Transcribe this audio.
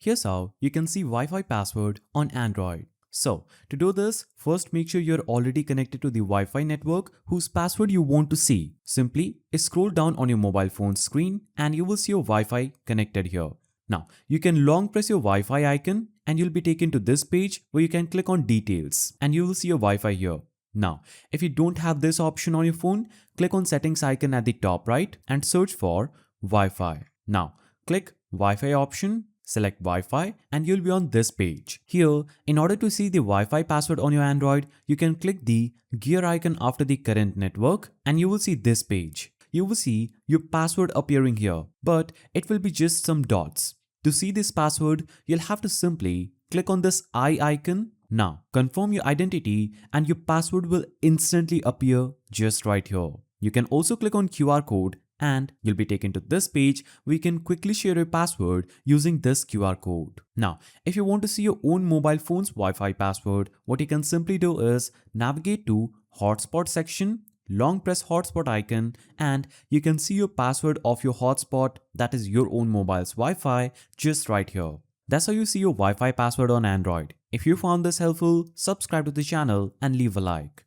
Here's how you can see Wi-Fi password on Android. So, to do this, first make sure you're already connected to the Wi-Fi network whose password you want to see. Simply scroll down on your mobile phone screen and you will see your Wi-Fi connected here. Now, you can long press your Wi-Fi icon and you'll be taken to this page where you can click on details and you will see your Wi-Fi here. Now, if you don't have this option on your phone, click on settings icon at the top right and search for Wi-Fi. Now, click Wi-Fi option, select Wi-Fi and you'll be on this page. Here, in order to see the Wi-Fi password on your Android, you can click the gear icon after the current network and you will see this page. You will see your password appearing here, but it will be just some dots. To see this password, you'll have to simply click on this eye icon. Now, confirm your identity and your password will instantly appear just right here. You can also click on QR code and you'll be taken to this page where you can quickly share your password using this QR code. Now, if you want to see your own mobile phone's Wi-Fi password, what you can simply do is navigate to hotspot section, long press hotspot icon and you can see your password of your hotspot, that is your own mobile's Wi-Fi, just right here. That's how you see your Wi-Fi password on Android. If you found this helpful, subscribe to the channel and leave a like.